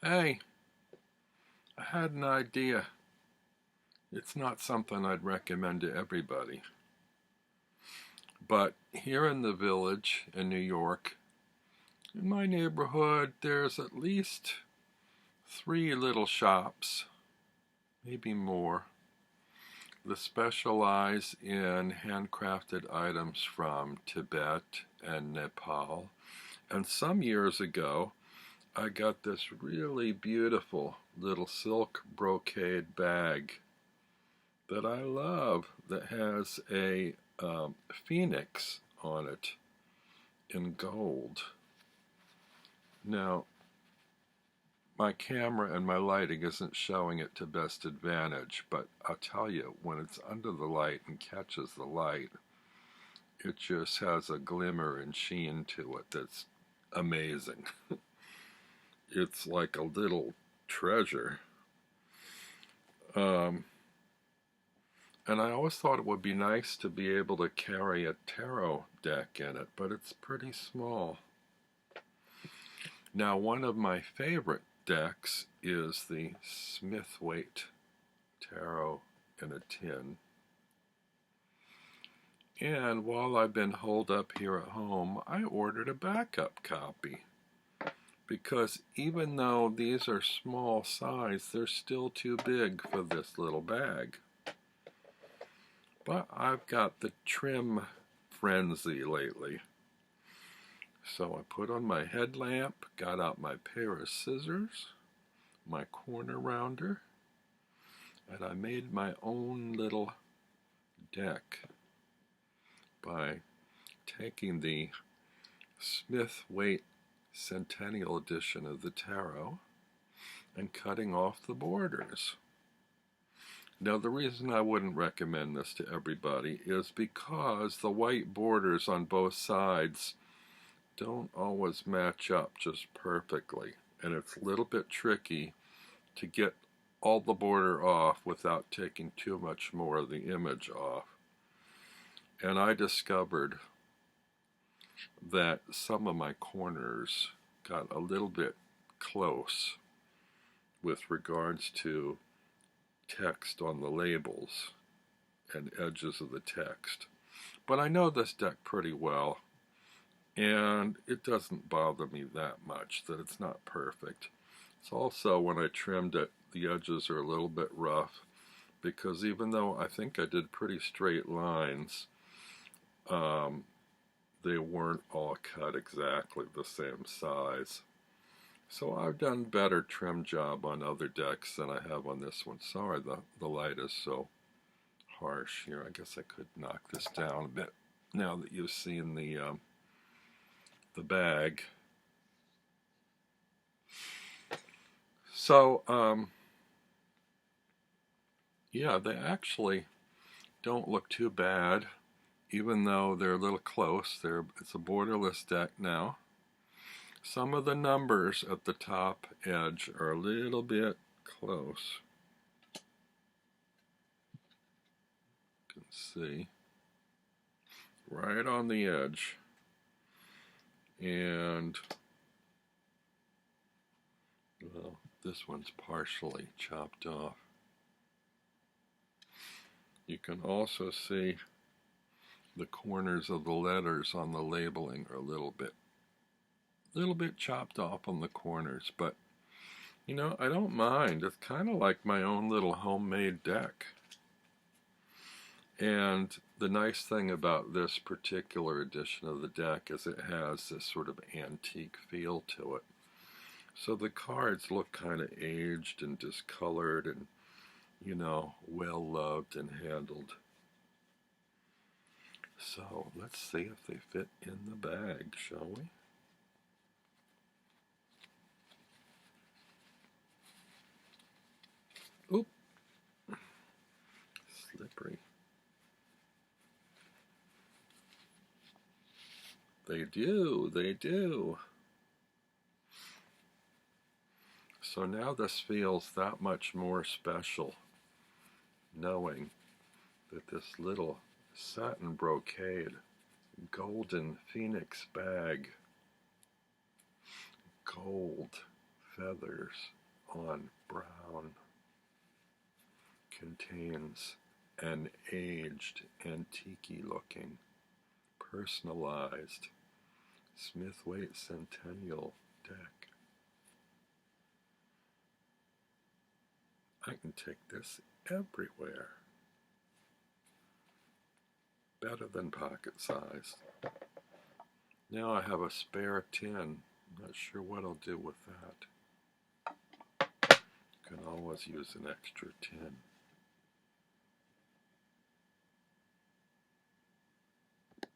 Hey, I had an idea. It's not something I'd recommend to everybody. But here in the village in New York, in my neighborhood, there's at least 3 little shops, maybe more, that specialize in handcrafted items from Tibet and Nepal. And some years ago, I got this really beautiful little silk brocade bag that I love that has a phoenix on it in gold. Now, my camera and my lighting isn't showing it to best advantage, but I'll tell you, when it's under the light and catches the light, it just has a glimmer and sheen to it that's amazing. It's like a little treasure. Um, And I always thought it would be nice to be able to carry a tarot deck in it, but it's pretty small. Now, one of my favorite decks is the Smith-Waite Tarot in a tin. And while I've been holed up here at home, I ordered a backup copy. Because even though these are small size, they're still too big for this little bag. But I've got the trim frenzy lately. So I put on my headlamp, got out my pair of scissors, my corner rounder, and I made my own little deck by taking the Smith-Waite Centennial Edition of the Tarot and cutting off the borders. Now, the reason I wouldn't recommend this to everybody is because the white borders on both sides don't always match up just perfectly, and it's a little bit tricky to get all the border off without taking too much more of the image off. And I discovered that some of my corners got a little bit close with regards to text on the labels and edges of the text. But I know this deck pretty well, and it doesn't bother me that much that it's not perfect. It's also, when I trimmed it, the edges are a little bit rough, because even though I think I did pretty straight lines, they weren't all cut exactly the same size. So I've done better trim job on other decks than I have on this one. Sorry, the light is so harsh here. I guess I could knock this down a bit now that you've seen the bag. So, yeah, they actually don't look too bad, even though they're a little close. It's a borderless deck now. Some of the numbers at the top edge are a little bit close. You can see right on the edge. And, well, this one's partially chopped off. You can also see the corners of the letters on the labeling are a little bit chopped off on the corners, but you know, I don't mind. It's kind of like my own little homemade deck. And the nice thing about this particular edition of the deck is it has this sort of antique feel to it. So the cards look kind of aged and discolored and, you know, well loved and handled. So let's see if they fit in the bag, shall we? Oop! Slippery. They do. So now this feels that much more special, knowing that this little satin brocade, golden phoenix bag, gold, feathers on brown. Contains an aged, antique-looking, personalized Smith-Waite Centennial deck. I can take this everywhere. Better than pocket size. Now I have a spare tin. Not sure what I'll do with that. Can always use an extra tin.